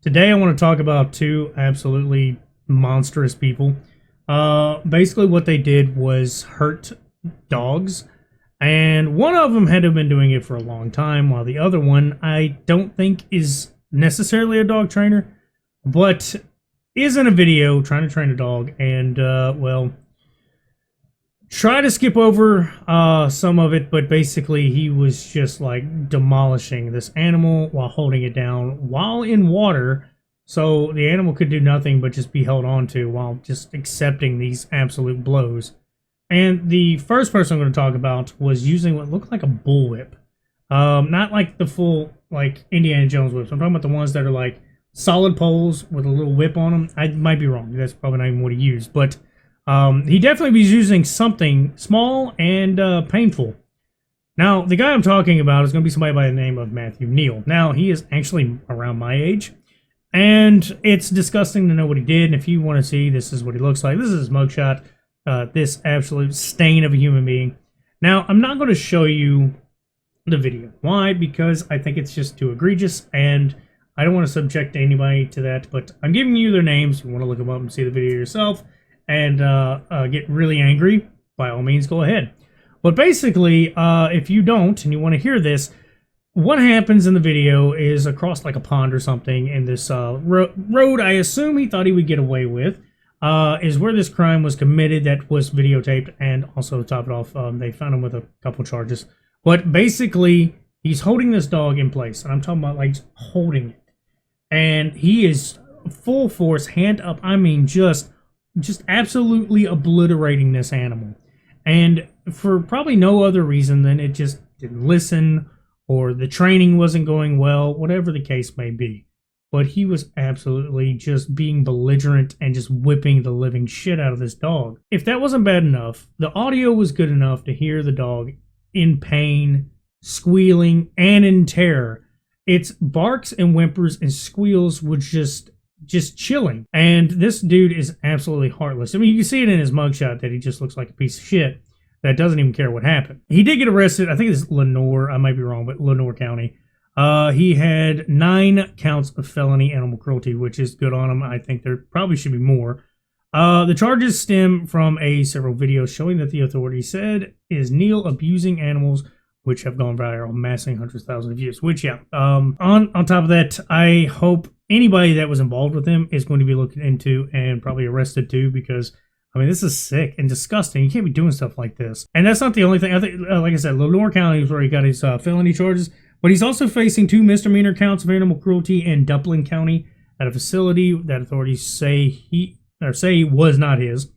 Today I want to talk about two absolutely monstrous people. Basically what they did was hurt dogs, and one of them had to have been doing it for a long time, while the other one I don't think is necessarily a dog trainer, but is in a video trying to train a dog, and well, try to skip over some of it, but basically he was just like demolishing this animal while holding it down while in water, so the animal could do nothing but just be held onto while just accepting these absolute blows. And the first person I'm going to talk about was using what looked like a bullwhip. Not like the full like Indiana Jones whips. I'm talking about the ones that are like solid poles with a little whip on them. I might be wrong. That's probably not even what he used, but he definitely was using something small and painful. Now, the guy I'm talking about is going to be somebody by the name of Matthew Neal. Now, he is actually around my age, and it's disgusting to know what he did. And if you want to see, this is what he looks like. This is his mugshot. This absolute stain of a human being. Now, I'm not going to show you the video. Why? Because I think it's just too egregious, and I don't want to subject anybody to that. But I'm giving you their names. If you want to look them up and see the video yourself and get really angry, by all means, go ahead. But basically, if you don't and you want to hear this, what happens in the video is across like a pond or something in this road I assume he thought he would get away with, is where this crime was committed that was videotaped, and also to top it off, they found him with a couple charges. But basically, he's holding this dog in place, and I'm talking about like holding it. And he is full force, hand up, I mean just absolutely obliterating this animal. And for probably no other reason than it just didn't listen, or the training wasn't going well, whatever the case may be. But he was absolutely just being belligerent and just whipping the living shit out of this dog. If that wasn't bad enough, the audio was good enough to hear the dog in pain, squealing, and in terror. Its barks and whimpers and squeals were just chilling. And this dude is absolutely heartless. I mean, you can see it in his mugshot that he just looks like a piece of shit that doesn't even care what happened. He did get arrested. I think it's Lenore. I might be wrong, but Lenore County. He had 9 counts of felony animal cruelty, which is good on him. I think there probably should be more. The charges stem from several videos showing that the authorities said is Neal abusing animals, which have gone viral, amassing hundreds of thousands of views. Which, yeah, on top of that, I hope anybody that was involved with him is going to be looked into and probably arrested too, because I mean, this is sick and disgusting. You can't be doing stuff like this. And that's not the only thing. I think, like I said, Lenore County is where he got his felony charges. But he's also facing 2 misdemeanor counts of animal cruelty in Duplin County at a facility that authorities say he was not his.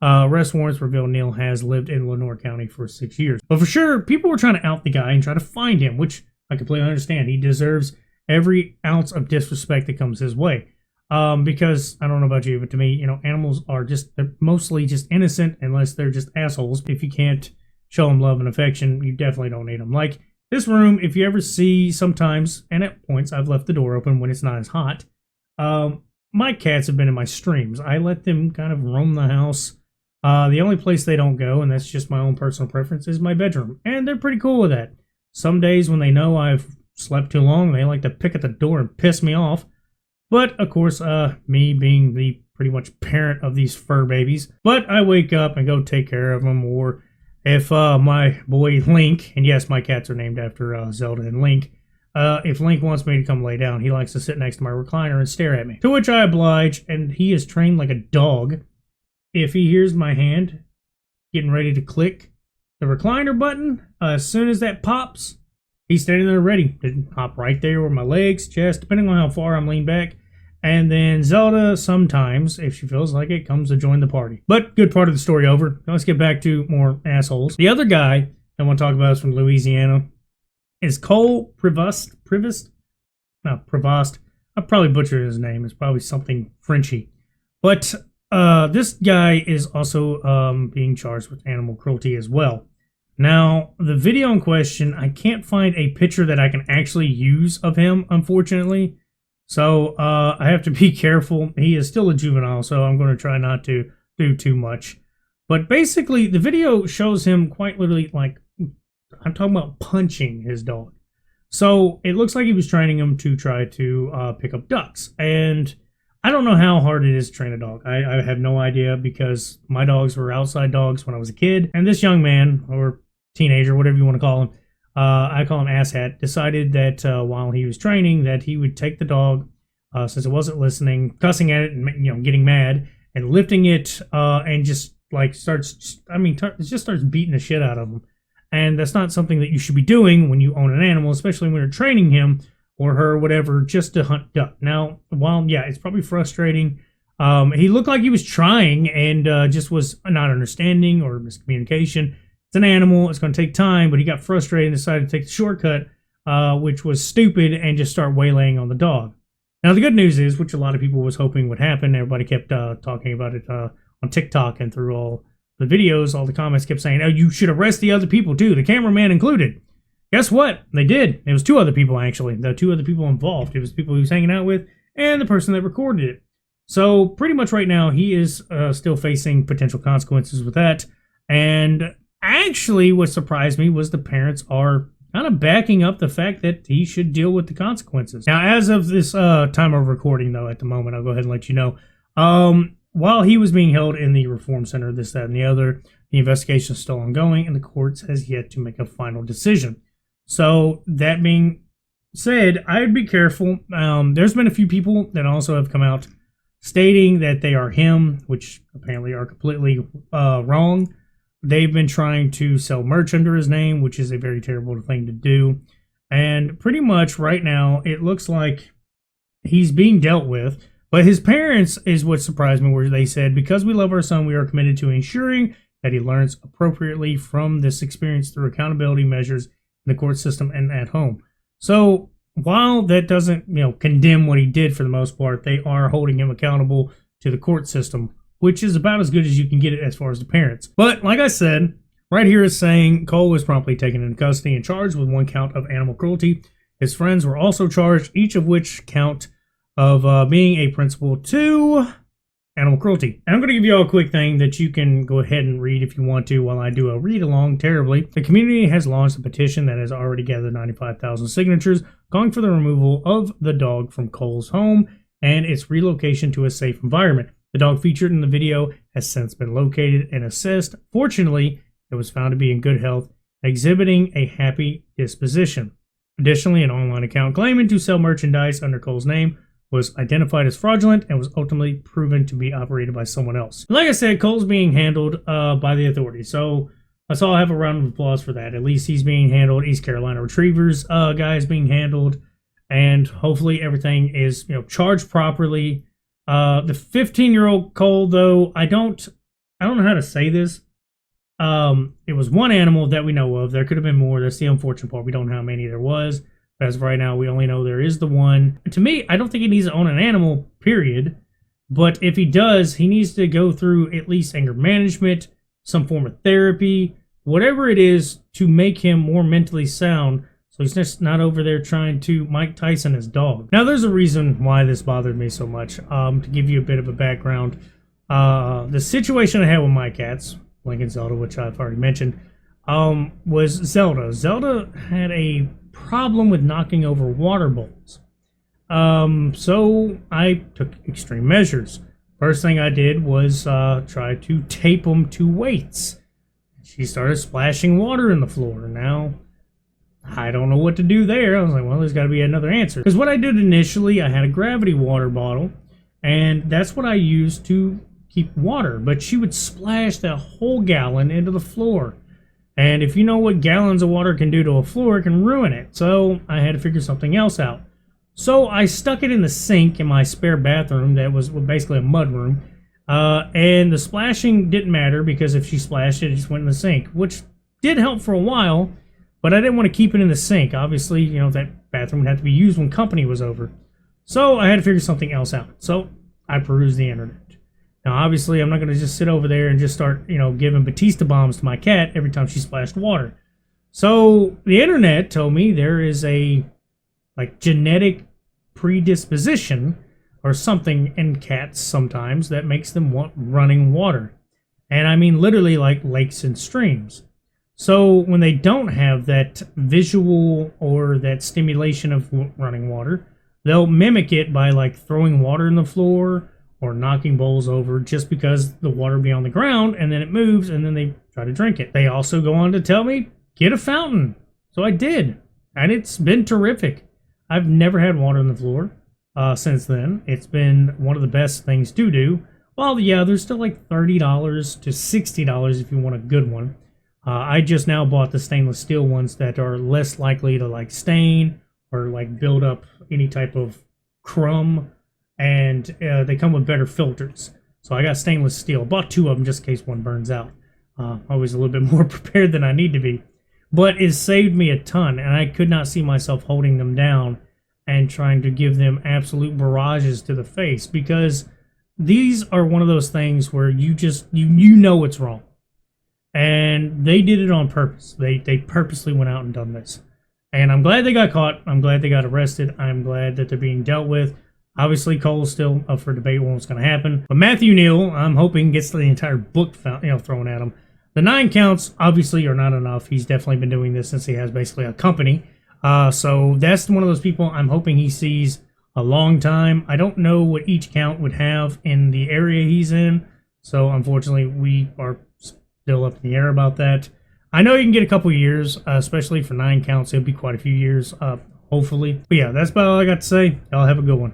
Arrest warrants reveal Neal has lived in Lenore County for 6 years. But for sure, people were trying to out the guy and try to find him, which I completely understand. He deserves every ounce of disrespect that comes his way. Because, I don't know about you, but to me, you know, animals are they're mostly just innocent unless they're just assholes. If you can't show them love and affection, you definitely don't need them. Like this room, if you ever see sometimes, and at points I've left the door open when it's not as hot, my cats have been in my streams. I let them kind of roam the house. The only place they don't go, and that's just my own personal preference, is my bedroom. And they're pretty cool with that. Some days when they know I've slept too long, they like to pick at the door and piss me off. But, of course, me being the pretty much parent of these fur babies. But I wake up and go take care of them. Or if my boy Link, and yes, my cats are named after Zelda and Link. If Link wants me to come lay down, he likes to sit next to my recliner and stare at me. To which I oblige, and he is trained like a dog. If he hears my hand getting ready to click the recliner button, as soon as that pops, he's standing there ready to hop right there with my legs, chest, depending on how far I'm leaned back. And then Zelda, sometimes, if she feels like it, comes to join the party. But good part of the story over. Now let's get back to more assholes. The other guy I want to talk about is from Louisiana. Is Cole Prevost? No, Prevost. I probably butchered his name. It's probably something Frenchy. But this guy is also being charged with animal cruelty as well. Now, the video in question, I can't find a picture that I can actually use of him, unfortunately. So, I have to be careful. He is still a juvenile, so I'm going to try not to do too much. But basically, the video shows him quite literally, like, I'm talking about punching his dog. So it looks like he was training him to try to pick up ducks. And I don't know how hard it is to train a dog. I have no idea because my dogs were outside dogs when I was a kid. And this young man, or teenager, whatever you want to call him, I call him Asshat, decided that while he was training that he would take the dog, since it wasn't listening, cussing at it and getting mad, and lifting it and just like it just starts beating the shit out of him. And that's not something that you should be doing when you own an animal, especially when you're training him or her, whatever, just to hunt duck. Now, while, yeah, it's probably frustrating, he looked like he was trying and just was not understanding or miscommunication. It's an animal. It's going to take time, but he got frustrated and decided to take the shortcut, which was stupid, and just start waylaying on the dog. Now, the good news is, which a lot of people was hoping would happen, everybody kept talking about it on TikTok and through all the videos, all the comments kept saying, oh, you should arrest the other people too, the cameraman included. Guess what? They did. It was 2 other people, actually. The 2 other people involved. It was people he was hanging out with and the person that recorded it. So pretty much right now, he is still facing potential consequences with that. And actually, what surprised me was the parents are kind of backing up the fact that he should deal with the consequences. Now, as of this time of recording, though, at the moment, I'll go ahead and let you know. While he was being held in the reform center, this, that, and the other, the investigation is still ongoing, and the courts has yet to make a final decision. So, that being said, I would be careful. There's been a few people that also have come out stating that they are him, which apparently are completely wrong. They've been trying to sell merch under his name, which is a very terrible thing to do. And pretty much right now, it looks like he's being dealt with. But his parents is what surprised me, where they said, because we love our son, we are committed to ensuring that he learns appropriately from this experience through accountability measures in the court system and at home. So while that doesn't, condemn what he did for the most part, they are holding him accountable to the court system, which is about as good as you can get it as far as the parents. But like I said, right here is saying Cole was promptly taken into custody and charged with 1 count of animal cruelty. His friends were also charged, each of which count of being a principal to animal cruelty. And I'm going to give you all a quick thing that you can go ahead and read if you want to while I do a read along terribly. The community has launched a petition that has already gathered 95,000 signatures calling for the removal of the dog from Cole's home and its relocation to a safe environment. The dog featured in the video has since been located and assessed. Fortunately, it was found to be in good health, exhibiting a happy disposition. Additionally, an online account claiming to sell merchandise under Cole's name was identified as fraudulent and was ultimately proven to be operated by someone else. Like I said, Cole's being handled by the authorities, so let's all have a round of applause for that. At least he's being handled. East Carolina Retrievers guy is being handled, and hopefully everything is charged properly. The 15-year-old Cole, though, I don't know how to say this. It was 1 animal that we know of. There could have been more. That's the unfortunate part. We don't know how many there was. As of right now, we only know there is the 1. To me, I don't think he needs to own an animal, period. But if he does, he needs to go through at least anger management, some form of therapy, whatever it is to make him more mentally sound, so he's just not over there trying to Mike Tyson his dog. Now, there's a reason why this bothered me so much. To give you a bit of a background, the situation I had with my cats, Lincoln, Zelda, which I've already mentioned, was Zelda. Zelda had a problem with knocking over water bowls. So I took extreme measures. First thing I did was try to tape them to weights. She started splashing water in the floor. Now, I don't know what to do there. I was like, well, there's got to be another answer. Because what I did initially, I had a gravity water bottle, and that's what I used to keep water. But she would splash that whole gallon into the floor. And if you know what gallons of water can do to a floor, it can ruin it. So I had to figure something else out. So I stuck it in the sink in my spare bathroom that was basically a mud room. And the splashing didn't matter because if she splashed it, it just went in the sink, which did help for a while, but I didn't want to keep it in the sink. Obviously, that bathroom would have to be used when company was over. So I had to figure something else out. So I perused the internet. Now, obviously, I'm not going to just sit over there and just start, giving Batista bombs to my cat every time she splashed water. So the internet told me there is a genetic predisposition or something in cats sometimes that makes them want running water. And I mean literally like lakes and streams. So when they don't have that visual or that stimulation of running water, they'll mimic it by like throwing water in the floor or knocking bowls over just because the water will be on the ground and then it moves and then they try to drink it. They also go on to tell me, get a fountain. So I did. And it's been terrific. I've never had water on the floor since then. It's been one of the best things to do. Well, yeah, there's still like $30 to $60 if you want a good one. I just now bought the stainless steel ones that are less likely to like stain or like build up any type of crumb, and they come with better filters. So I got stainless steel. Bought 2 of them just in case one burns out. Always a little bit more prepared than I need to be. But it saved me a ton, and I could not see myself holding them down and trying to give them absolute barrages to the face, because these are one of those things where you just, you know it's wrong. And they did it on purpose. They purposely went out and done this. And I'm glad they got caught. I'm glad they got arrested. I'm glad that they're being dealt with. Obviously, Cole's still up for debate on what's going to happen. But Matthew Neal, I'm hoping, gets the entire book thrown at him. The 9 counts, obviously, are not enough. He's definitely been doing this since he has basically a company. So that's one of those people I'm hoping he sees a long time. I don't know what each count would have in the area he's in. So, unfortunately, we are still up in the air about that. I know you can get a couple years, especially for 9 counts. It'll be quite a few years, hopefully. But yeah, that's about all I got to say. Y'all have a good one.